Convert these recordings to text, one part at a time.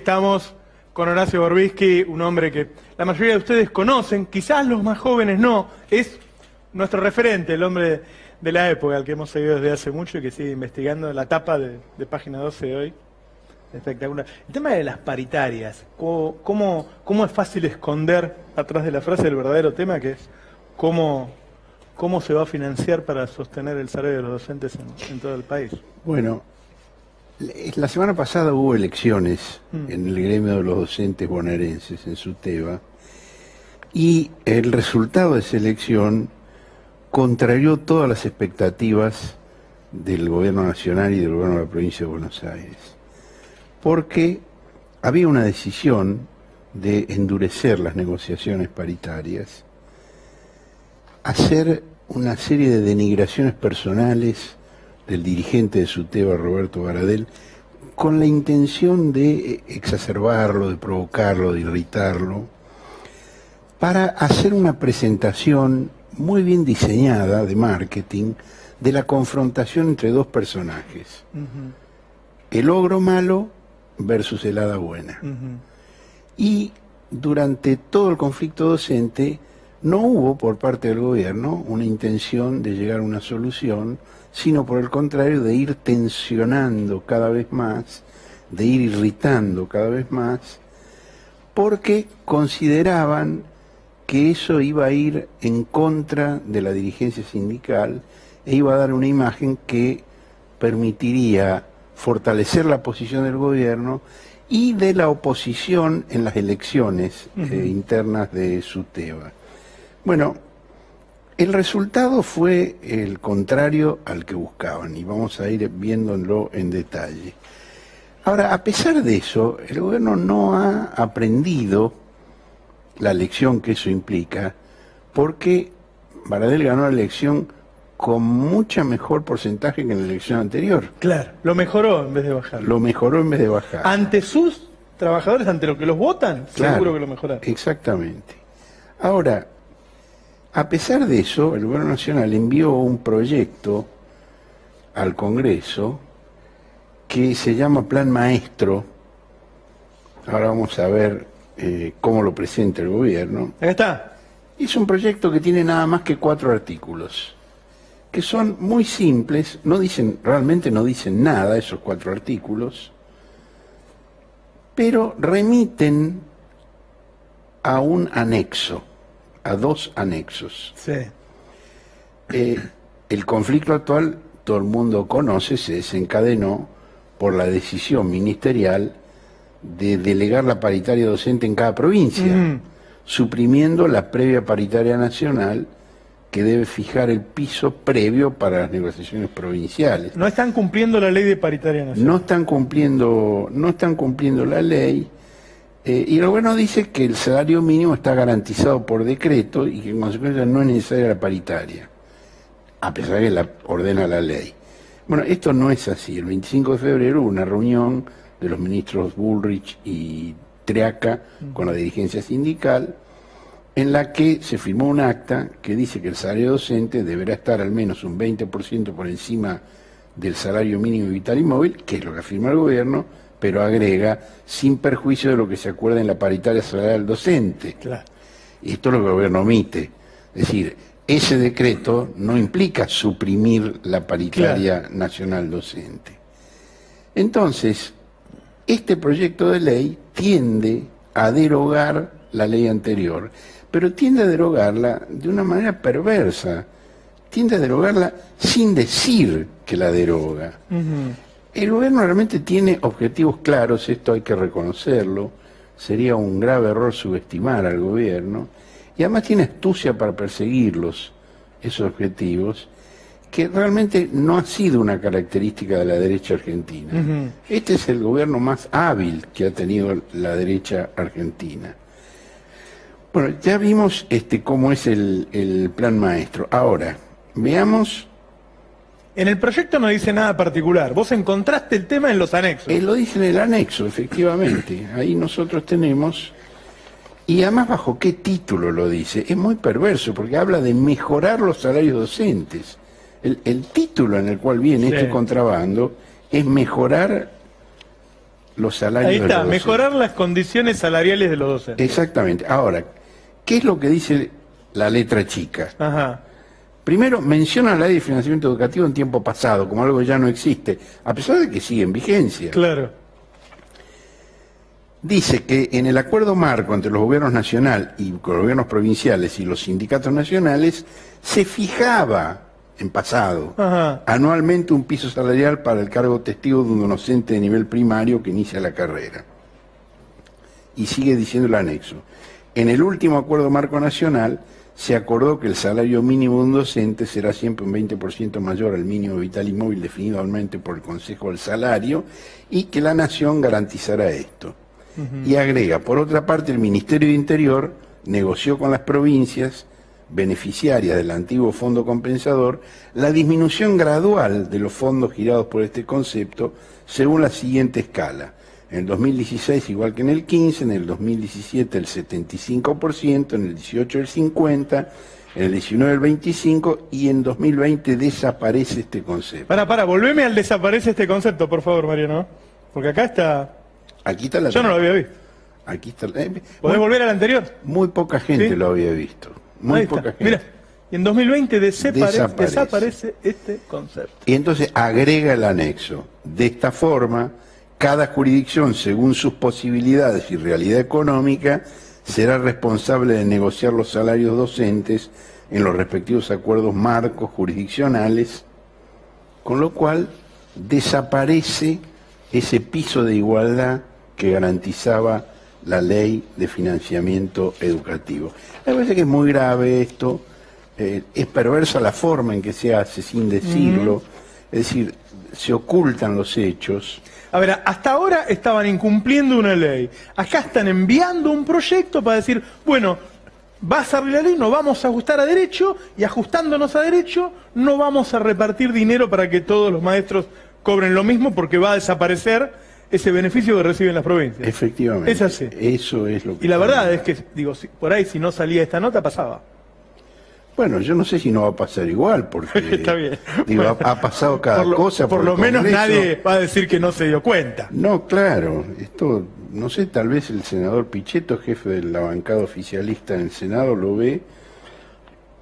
Estamos con Horacio Borbisky, un hombre que la mayoría de ustedes conocen, quizás los más jóvenes no, es nuestro referente, el hombre de la época, al que hemos seguido desde hace mucho y que sigue investigando la tapa de Página 12 de hoy. Espectacular. El tema de las paritarias, ¿cómo es fácil esconder atrás de la frase el verdadero tema, que es cómo se va a financiar para sostener el salario de los docentes en todo el país? Bueno, la semana pasada hubo elecciones en el gremio de los docentes bonaerenses, en SUTEBA, y el resultado de esa elección contrarió todas las expectativas del gobierno nacional y del gobierno de la provincia de Buenos Aires, porque había una decisión de endurecer las negociaciones paritarias, hacer una serie de denigraciones personales del dirigente de SUTEBA, Roberto Baradel, con la intención de exacerbarlo, de provocarlo, de irritarlo, para hacer una presentación muy bien diseñada de marketing de la confrontación entre dos personajes. El ogro malo versus el hada buena. Y durante todo el conflicto docente no hubo por parte del gobierno una intención de llegar a una solución, sino por el contrario de ir tensionando cada vez más, de ir irritando cada vez más, porque consideraban que eso iba a ir en contra de la dirigencia sindical e iba a dar una imagen que permitiría fortalecer la posición del gobierno y de la oposición en las elecciones internas de SUTEBA. Bueno, el resultado fue el contrario al que buscaban y vamos a ir viéndolo en detalle. Ahora, a pesar de eso, el gobierno no ha aprendido la lección que eso implica, porque Baradel ganó la elección con mucha mejor porcentaje que en la elección anterior. Claro, lo mejoró en vez de bajar. Lo mejoró en vez de bajar. Ante sus trabajadores, ante lo que los votan, claro, seguro que lo mejoraron. Exactamente. Ahora, a pesar de eso, el gobierno nacional envió un proyecto al Congreso que se llama Plan Maestro. Ahora vamos a ver cómo lo presenta el gobierno. Acá está. Es un proyecto que tiene nada más que 4 artículos, que son muy simples, realmente no dicen nada esos 4 artículos, pero remiten a un anexo, a 2 anexos. Sí. El conflicto actual, todo el mundo conoce, se desencadenó por la decisión ministerial de delegar la paritaria docente en cada provincia, suprimiendo la previa paritaria nacional que debe fijar el piso previo para las negociaciones provinciales. No están cumpliendo la ley de paritaria nacional. No están cumpliendo la ley. Y el gobierno dice que el salario mínimo está garantizado por decreto y que en consecuencia no es necesaria la paritaria, a pesar de que la ordena la ley. Bueno, esto no es así. El 25 de febrero hubo una reunión de los ministros Bullrich y Triaca con la dirigencia sindical, en la que se firmó un acta que dice que el salario docente deberá estar al menos un 20% por encima del salario mínimo vital y móvil, que es lo que afirma el gobierno, pero agrega, sin perjuicio de lo que se acuerda en la paritaria salarial docente. Claro. Y esto es lo que el gobierno omite. Es decir, ese decreto no implica suprimir la paritaria nacional docente. Entonces, este proyecto de ley tiende a derogar la ley anterior, pero tiende a derogarla de una manera perversa, tiende a derogarla sin decir que la deroga. El gobierno realmente tiene objetivos claros, esto hay que reconocerlo, sería un grave error subestimar al gobierno, y además tiene astucia para perseguirlos, esos objetivos, que realmente no ha sido una característica de la derecha argentina. Este es el gobierno más hábil que ha tenido la derecha argentina. Bueno, ya vimos cómo es el plan maestro. Ahora, veamos. En el proyecto no dice nada particular. Vos encontraste el tema en los anexos. Lo dice en el anexo, efectivamente. Ahí nosotros tenemos. Y además, ¿bajo qué título lo dice? Es muy perverso, porque habla de mejorar los salarios docentes. El título en el cual viene este contrabando es mejorar los salarios Ahí de está, los docentes. mejorar las condiciones salariales de los docentes. Exactamente. Ahora, ¿qué es lo que dice la letra chica? Ajá. Primero, menciona la ley de financiamiento educativo en tiempo pasado, como algo que ya no existe, a pesar de que sigue en vigencia. Claro. Dice que en el acuerdo marco entre los gobiernos nacionales y los gobiernos provinciales y los sindicatos nacionales se fijaba en pasado Ajá. anualmente un piso salarial para el cargo testigo de un docente de nivel primario que inicia la carrera. Y sigue diciendo el anexo. En el último acuerdo marco nacional se acordó que el salario mínimo de un docente será siempre un 20% mayor al mínimo vital y móvil definido anualmente por el Consejo del Salario y que la Nación garantizará esto. Y agrega, por otra parte, el Ministerio de Interior negoció con las provincias beneficiarias del antiguo fondo compensador la disminución gradual de los fondos girados por este concepto según la siguiente escala. En el 2016 igual que en el 15, en el 2017 el 75%, en el 18 el 50%, en el 19 el 25% y en 2020 desaparece este concepto. Volveme al desaparece este concepto, por favor, Mariano. Porque acá está... Aquí está la... Yo no lo había visto. Aquí está ¿Podés volver al anterior? Muy poca gente ¿Sí? lo había visto. Muy Ahí poca está. gente. Mira, y en 2020 desaparece este concepto. Y entonces agrega el anexo. De esta forma, cada jurisdicción, según sus posibilidades y realidad económica, será responsable de negociar los salarios docentes en los respectivos acuerdos marcos jurisdiccionales, con lo cual desaparece ese piso de igualdad que garantizaba la ley de financiamiento educativo. Me parece que es muy grave esto, es perversa la forma en que se hace sin decirlo, es decir, se ocultan los hechos. A ver, hasta ahora estaban incumpliendo una ley. Acá están enviando un proyecto para decir, bueno, va a salir la ley, nos vamos a ajustar a derecho, y ajustándonos a derecho, no vamos a repartir dinero para que todos los maestros cobren lo mismo, porque va a desaparecer ese beneficio que reciben las provincias. Efectivamente. Es así. Eso es lo que... Y la verdad es que, digo, por ahí si no salía esta nota, pasaba. Bueno, yo no sé si no va a pasar igual, porque Está bien. digo, ha pasado cada cosa. Por lo menos nadie va a decir que no se dio cuenta. No, claro, esto, no sé, tal vez el senador Pichetto, jefe de la bancada oficialista en el Senado, lo ve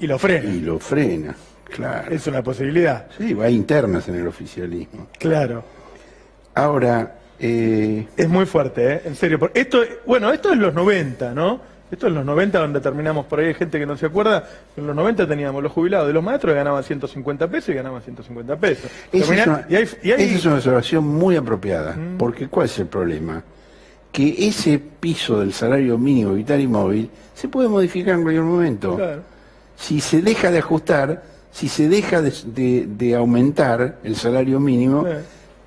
Y lo frena. y lo frena, claro. Es una posibilidad. Sí, va a internas en el oficialismo. Claro. Ahora, Es muy fuerte, ¿eh? En serio. Esto es los 90, ¿no? Esto es los 90 donde terminamos, por ahí hay gente que no se acuerda, en los 90 teníamos los jubilados de los maestros que ganaban 150 pesos y ganaban 150 pesos. esa es una observación muy apropiada, porque ¿cuál es el problema? Que ese piso del salario mínimo vital y móvil se puede modificar en cualquier momento. Claro. Si se deja de ajustar, si se deja de aumentar el salario mínimo,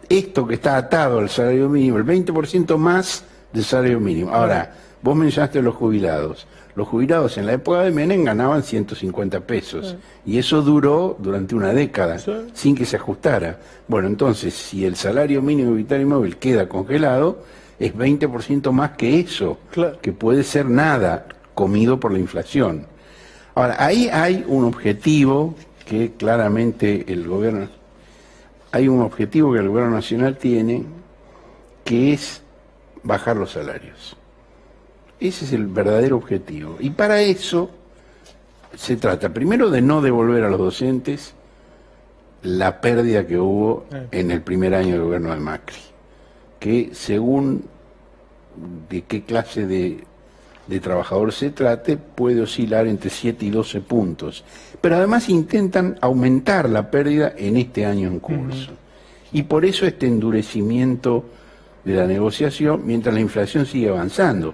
esto que está atado al salario mínimo, el 20% más del salario mínimo. Ahora, vos mencionaste los jubilados. Los jubilados en la época de Menem ganaban 150 pesos. Y eso duró durante una década, sin que se ajustara. Bueno, entonces, si el salario mínimo vital y móvil queda congelado, es 20% más que eso, que puede ser nada, comido por la inflación. Ahora, ahí hay un objetivo que claramente el gobierno... Hay un objetivo que el gobierno nacional tiene, que es bajar los salarios. Ese es el verdadero objetivo. Y para eso se trata primero de no devolver a los docentes la pérdida que hubo en el primer año del gobierno de Macri, que según de qué clase de trabajador se trate, puede oscilar entre 7 y 12 puntos. Pero además intentan aumentar la pérdida en este año en curso. Y por eso este endurecimiento de la negociación, mientras la inflación sigue avanzando.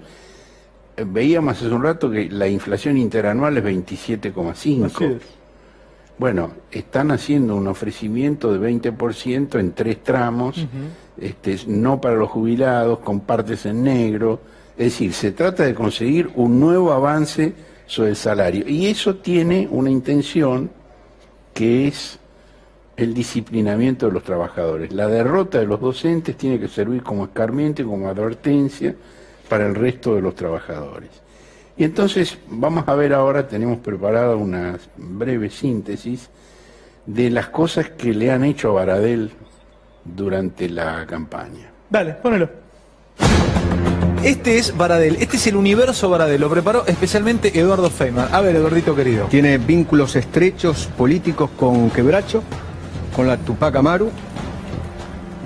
Veíamos hace un rato que la inflación interanual es 27,5. Bueno, están haciendo un ofrecimiento de 20% en 3 tramos, no para los jubilados, con partes en negro. Es decir, se trata de conseguir un nuevo avance sobre el salario. Y eso tiene una intención que es el disciplinamiento de los trabajadores. La derrota de los docentes tiene que servir como escarmiento y como advertencia para el resto de los trabajadores. Y entonces vamos a ver ahora, tenemos preparada una breve síntesis de las cosas que le han hecho a Baradel durante la campaña. Dale, ponelo. Este es Baradel, este es el universo Baradel, lo preparó especialmente Eduardo Feynman. A ver, Eduardito querido. Tiene vínculos estrechos políticos con Quebracho, con la Tupac Amaru,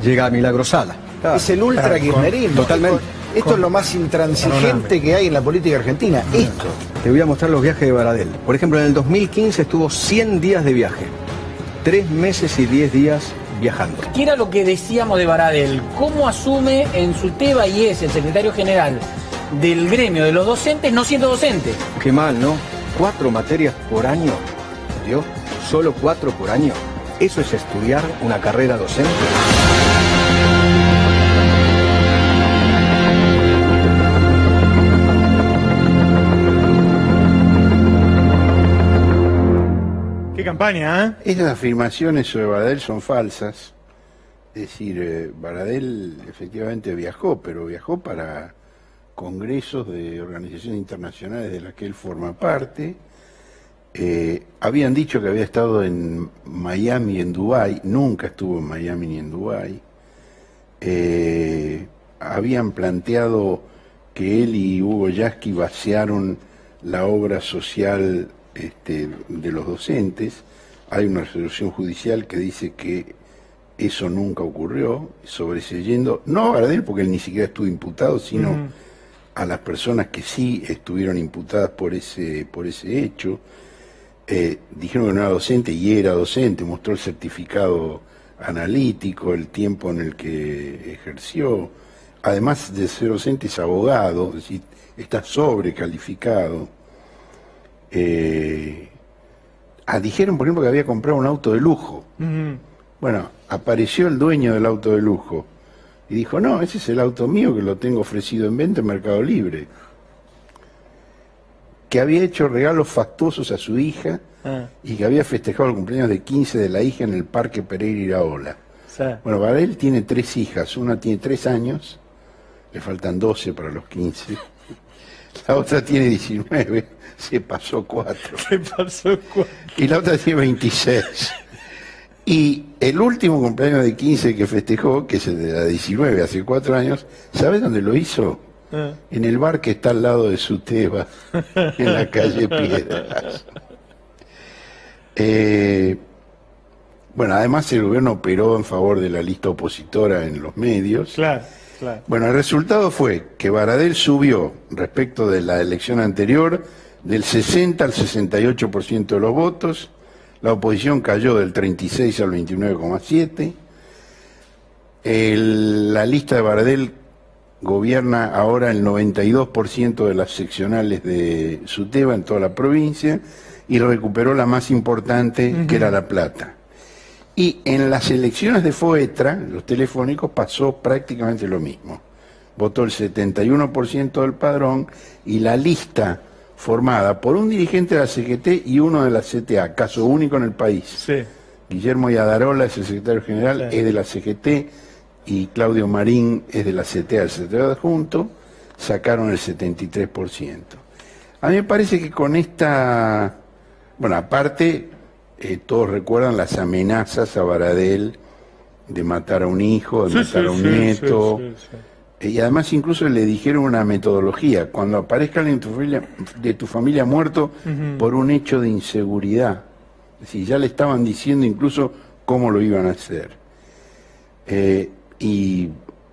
llega a Milagrosala. Es el ultra kirchnerismo. Totalmente. Esto es lo más intransigente que hay en la política argentina. Esto. Te voy a mostrar los viajes de Baradel. Por ejemplo, en el 2015 estuvo 100 días de viaje. 3 meses y 10 días viajando. ¿Qué era lo que decíamos de Baradel? ¿Cómo asume en su TEBA y es el secretario general del gremio de los docentes no siendo docente? Qué mal, ¿no? 4 materias por año. ¿Dios? ¿Solo 4 por año? ¿Eso es estudiar una carrera docente? Qué campaña, ¿eh? Estas afirmaciones sobre Baradel son falsas. Es decir, Baradel efectivamente viajó, pero viajó para congresos de organizaciones internacionales de las que él forma parte. Habían dicho que había estado en Miami y en Dubái, nunca estuvo en Miami ni en Dubái. Habían planteado que él y Hugo Yasky vaciaron la obra social de los docentes. Hay una resolución judicial que dice que eso nunca ocurrió, sobreseyendo, no a Baradel porque él ni siquiera estuvo imputado, sino a las personas que sí estuvieron imputadas por ese hecho. Dijeron que no era docente y era docente, mostró el certificado analítico, el tiempo en el que ejerció. Además de ser docente es abogado, es decir, está sobrecalificado. Dijeron, por ejemplo, que había comprado un auto de lujo. Bueno, apareció el dueño del auto de lujo y dijo, no, ese es el auto mío que lo tengo ofrecido en venta en Mercado Libre. Que había hecho regalos fastuosos a su hija y que había festejado el cumpleaños de 15 de la hija en el Parque Pereira Iraola. Sí. Bueno, Baradel tiene 3 hijas, una tiene 3 años, le faltan 12 para los 15, la otra tiene 19, se pasó 4. Y la otra tiene 26. Y el último cumpleaños de 15 que festejó, que es el de la 19, hace 4 años, ¿sabes dónde lo hizo? En el bar que está al lado de su TEBA, en la calle Piedras. Bueno, además el gobierno operó en favor de la lista opositora en los medios. Claro. Bueno, el resultado fue que Baradel subió, respecto de la elección anterior, del 60 al 68% de los votos, la oposición cayó del 36 al 29,7%, la lista de Baradel gobierna ahora el 92% de las seccionales de SUTEBA en toda la provincia y recuperó la más importante, que era La Plata. Y en las elecciones de FOETRA, los telefónicos, pasó prácticamente lo mismo. Votó el 71% del padrón y la lista formada por un dirigente de la CGT y uno de la CTA, caso único en el país. Sí. Guillermo Yadarola es el secretario general, sí, es de la CGT, y Claudio Marín es de la CTA, el secretario adjunto, sacaron el 73%. A mí me parece que con esta, bueno, aparte, todos recuerdan las amenazas a Baradel de matar a un hijo, de matar a un nieto, y además incluso le dijeron una metodología: cuando aparezca alguien de tu familia muerto por un hecho de inseguridad. Es decir, ya le estaban diciendo incluso cómo lo iban a hacer. Y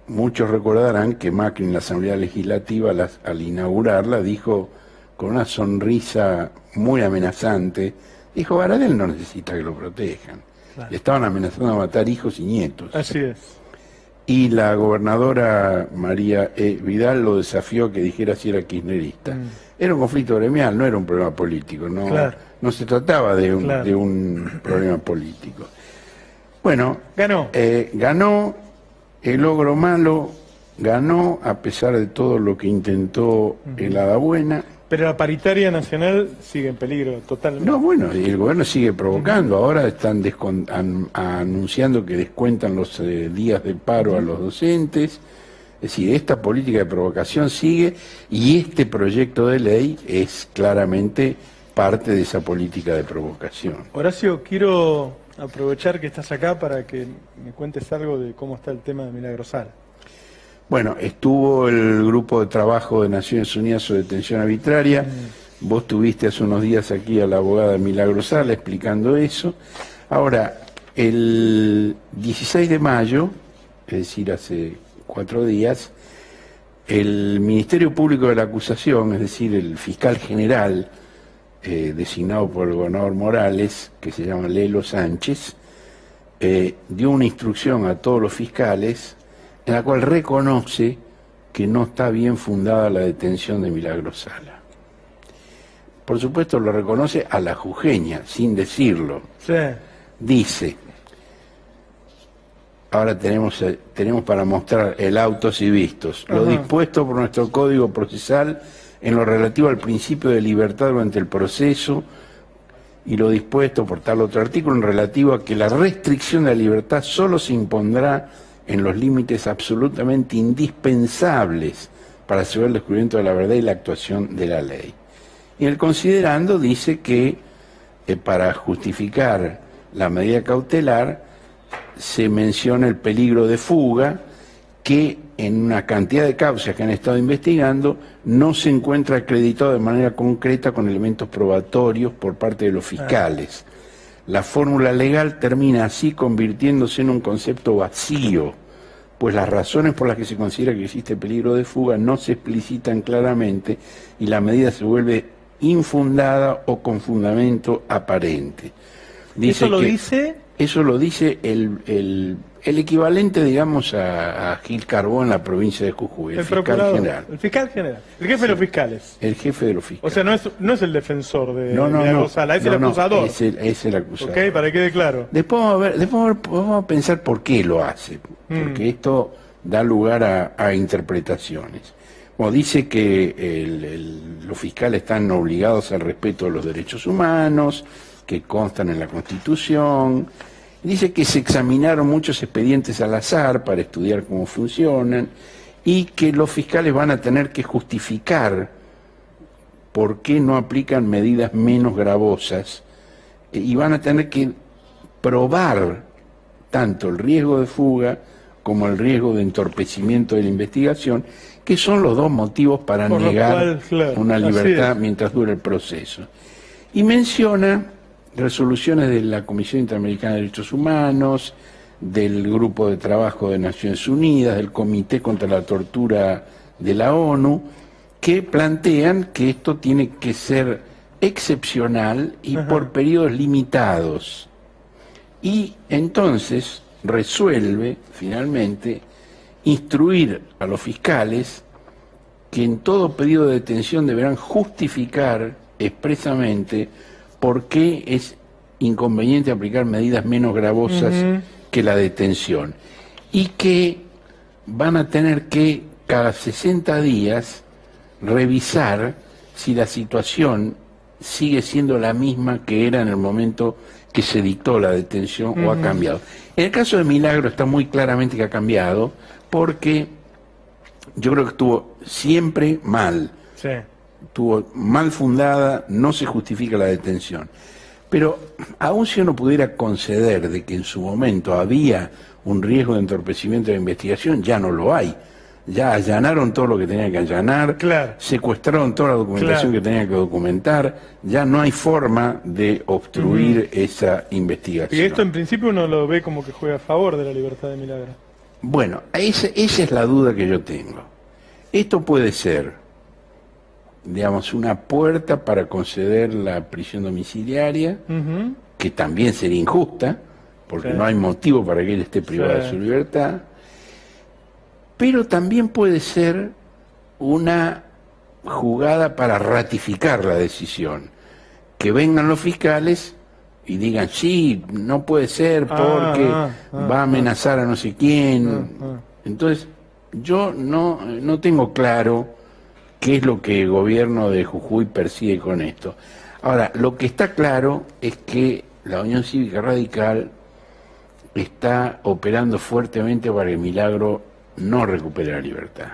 muchos recordarán que Macri en la Asamblea Legislativa, al inaugurarla, dijo con una sonrisa muy amenazante, dijo, Baradel no necesita que lo protejan. Claro. Le estaban amenazando a matar hijos y nietos. Así es. Y la gobernadora María Vidal lo desafió que dijera si era kirchnerista. Era un conflicto gremial, no era un problema político, no, claro, no se trataba de un problema político. Bueno, ganó, el logro malo ganó a pesar de todo lo que intentó el Hada Buena. Pero la paritaria nacional sigue en peligro totalmente. No, bueno, y el gobierno sigue provocando. Ahora están anunciando que descuentan los días de paro a los docentes. Es decir, esta política de provocación sigue y este proyecto de ley es claramente parte de esa política de provocación. Horacio, quiero aprovechar que estás acá para que me cuentes algo de cómo está el tema de Milagrosala. Bueno, estuvo el grupo de trabajo de Naciones Unidas sobre detención arbitraria. Vos tuviste hace unos días aquí a la abogada Milagro Sala explicando eso. Ahora, el 16 de mayo, es decir, hace 4 días, el Ministerio Público de la Acusación, es decir, el fiscal general designado por el gobernador Morales, que se llama Lelo Sánchez, dio una instrucción a todos los fiscales en la cual reconoce que no está bien fundada la detención de Milagro Sala. Por supuesto lo reconoce a la jujeña, sin decirlo. Sí. Dice, ahora tenemos para mostrar el autos y vistos, lo dispuesto por nuestro Código Procesal en lo relativo al principio de libertad durante el proceso y lo dispuesto por tal otro artículo en relativo a que la restricción de la libertad solo se impondrá en los límites absolutamente indispensables para asegurar el descubrimiento de la verdad y la actuación de la ley. Y el considerando dice que para justificar la medida cautelar se menciona el peligro de fuga que en una cantidad de causas que han estado investigando no se encuentra acreditado de manera concreta con elementos probatorios por parte de los fiscales. La fórmula legal termina así convirtiéndose en un concepto vacío, pues las razones por las que se considera que existe peligro de fuga no se explicitan claramente y la medida se vuelve infundada o con fundamento aparente. ¿Eso lo dice? Eso lo dice el equivalente, digamos, a Gil Carbó en la provincia de Jujuy, el fiscal general. El fiscal general, el jefe de los fiscales. El jefe de los fiscales. O sea, no es el defensor de Milagro Sala, es el acusador. Es el acusador. Ok, para que quede claro. Después vamos a pensar por qué lo hace, porque esto da lugar a interpretaciones. Como dice que los fiscales están obligados al respeto de los derechos humanos, que constan en la Constitución. Dice que se examinaron muchos expedientes al azar para estudiar cómo funcionan y que los fiscales van a tener que justificar por qué no aplican medidas menos gravosas y van a tener que probar tanto el riesgo de fuga como el riesgo de entorpecimiento de la investigación, que son los dos motivos para negar una libertad mientras dure el proceso. Y menciona resoluciones de la Comisión Interamericana de Derechos Humanos, del Grupo de Trabajo de Naciones Unidas, del Comité contra la Tortura de la ONU, que plantean que esto tiene que ser excepcional y por periodos limitados. Y entonces resuelve, finalmente, instruir a los fiscales que en todo periodo de detención deberán justificar expresamente por qué es inconveniente aplicar medidas menos gravosas que la detención. Y que van a tener que, cada 60 días, revisar si la situación sigue siendo la misma que era en el momento que se dictó la detención o ha cambiado. En el caso de Milagro está muy claramente que ha cambiado, porque yo creo que estuvo siempre mal. Sí. Estuvo mal fundada, no se justifica la detención. Pero aun si uno pudiera conceder de que en su momento había un riesgo de entorpecimiento de la investigación, ya no lo hay. Ya allanaron todo lo que tenían que allanar, secuestraron toda la documentación que tenían que documentar, ya no hay forma de obstruir esa investigación. Y esto en principio uno lo ve como que juega a favor de la libertad de Milagro. Bueno, esa es la duda que yo tengo. Esto puede ser, digamos, una puerta para conceder la prisión domiciliaria, que también sería injusta, porque no hay motivo para que él esté privado de su libertad, pero también puede ser una jugada para ratificar la decisión, que vengan los fiscales y digan, sí, no puede ser porque va a amenazar a no sé quién. Entonces, yo no tengo claro qué es lo que el gobierno de Jujuy persigue con esto. Ahora, lo que está claro es que la Unión Cívica Radical está operando fuertemente para que Milagro no recupere la libertad.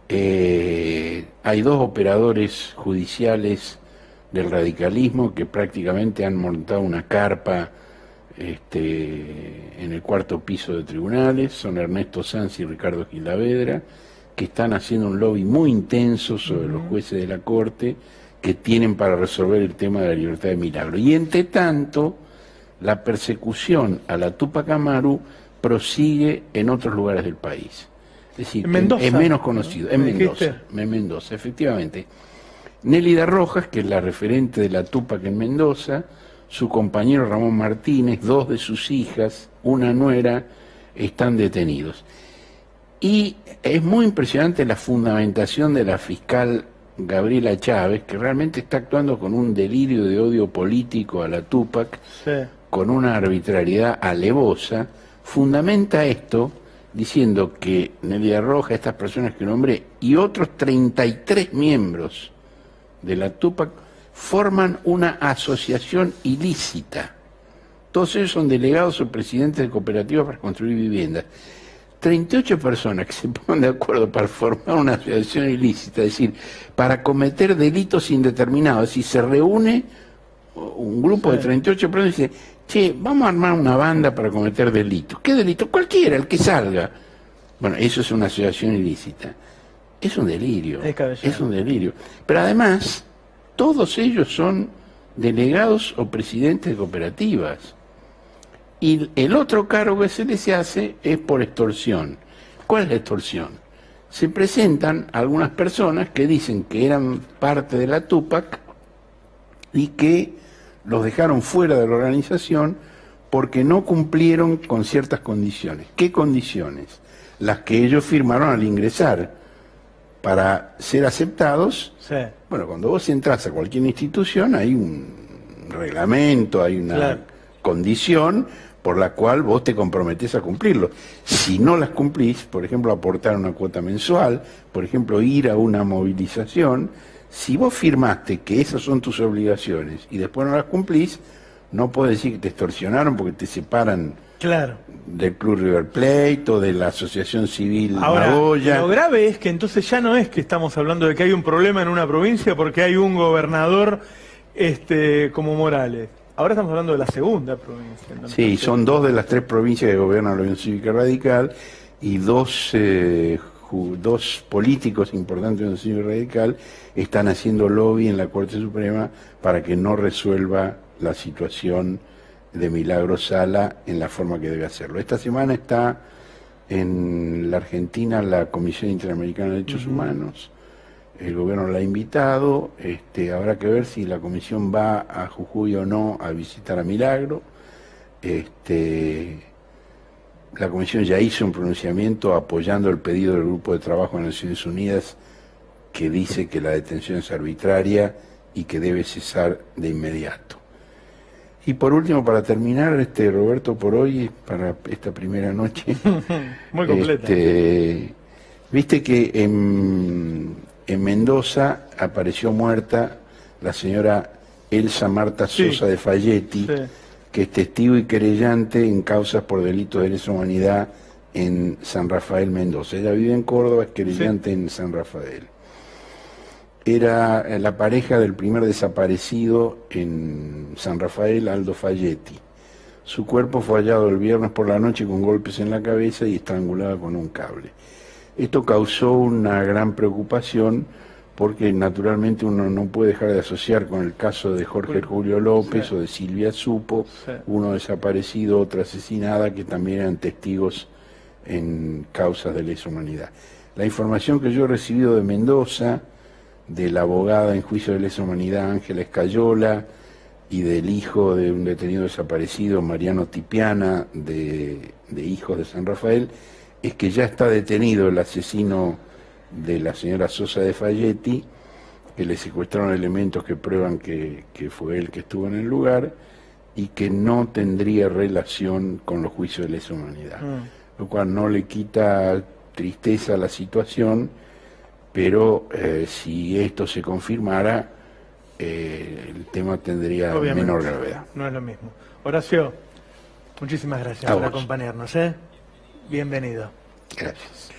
Hay dos operadores judiciales del radicalismo que prácticamente han montado una carpa en el cuarto piso de tribunales, son Ernesto Sanz y Ricardo Gilavedra, que están haciendo un lobby muy intenso sobre los jueces de la Corte que tienen para resolver el tema de la libertad de Milagro. Y entre tanto, la persecución a la Túpac Amaru prosigue en otros lugares del país. Es decir, en Mendoza, es menos conocido. ¿no? En Mendoza, efectivamente. Nélida Rojas, que es la referente de la Túpac en Mendoza, su compañero Ramón Martínez, 2 de sus hijas, una nuera, están detenidos. Y es muy impresionante la fundamentación de la fiscal Gabriela Chávez, que realmente está actuando con un delirio de odio político a la Túpac, Sí. con una arbitrariedad alevosa. Fundamenta esto diciendo que Nélida Rojas, estas personas que nombré, y otros 33 miembros de la Túpac forman una asociación ilícita. Todos ellos son delegados o presidentes de cooperativas para construir viviendas. 38 personas que se pongan de acuerdo para formar una asociación ilícita, es decir, para cometer delitos indeterminados. Es decir, se reúne un grupo de 38 personas y dice, che, vamos a armar una banda para cometer delitos. ¿Qué delito? Cualquiera, el que salga. Bueno, eso es una asociación ilícita. Es un delirio, es un delirio. Pero además, todos ellos son delegados o presidentes de cooperativas. Y el otro cargo que se les hace es por extorsión. ¿Cuál es la extorsión? Se presentan algunas personas que dicen que eran parte de la Túpac y que los dejaron fuera de la organización porque no cumplieron con ciertas condiciones. ¿Qué condiciones? Las que ellos firmaron al ingresar. Para ser aceptados, Sí. bueno, cuando vos entras a cualquier institución hay un reglamento, hay una condición por la cual vos te comprometés a cumplirlo. Si no las cumplís, por ejemplo, aportar una cuota mensual, por ejemplo, ir a una movilización, si vos firmaste que esas son tus obligaciones y después no las cumplís, no podés decir que te extorsionaron porque te separan del Club River Plate o de la Asociación Civil Magoya. Lo grave es que entonces ya no es que estamos hablando de que hay un problema en una provincia porque hay un gobernador como Morales. Ahora estamos hablando de la segunda provincia. Entonces, sí, son 2 de las 3 provincias que gobierna la Unión Cívica Radical y 2 políticos importantes de la Unión Cívica Radical están haciendo lobby en la Corte Suprema para que no resuelva la situación de Milagro Sala en la forma que debe hacerlo. Esta semana está en la Argentina la Comisión Interamericana de Derechos Humanos. El gobierno la ha invitado, habrá que ver si la comisión va a Jujuy o no a visitar a Milagro. La comisión ya hizo un pronunciamiento apoyando el pedido del Grupo de Trabajo de Naciones Unidas que dice que la detención es arbitraria y que debe cesar de inmediato. Y por último, para terminar, Roberto, por hoy, para esta primera noche, muy completa. Viste que en Mendoza apareció muerta la señora Elsa Marta Sosa de Falletti, que es testigo y querellante en causas por delitos de lesa humanidad en San Rafael, Mendoza. Ella vive en Córdoba, es querellante en San Rafael. Era la pareja del primer desaparecido en San Rafael, Aldo Falletti. Su cuerpo fue hallado el viernes por la noche con golpes en la cabeza y estrangulada con un cable. Esto causó una gran preocupación porque naturalmente uno no puede dejar de asociar con el caso de Jorge Julio López o de Silvia Supo, uno desaparecido, otra asesinada, que también eran testigos en causas de lesa humanidad. La información que yo he recibido de Mendoza, de la abogada en juicio de lesa humanidad Ángela Escayola y del hijo de un detenido desaparecido, Mariano Tipiana, de Hijos de San Rafael, es que ya está detenido el asesino de la señora Sosa de Falletti, que le secuestraron elementos que prueban que fue él que estuvo en el lugar y que no tendría relación con los juicios de lesa humanidad, lo cual no le quita tristeza a la situación, pero si esto se confirmara, el tema tendría menor gravedad. No es lo mismo. Horacio, muchísimas gracias por acompañarnos. Bienvenido. Gracias.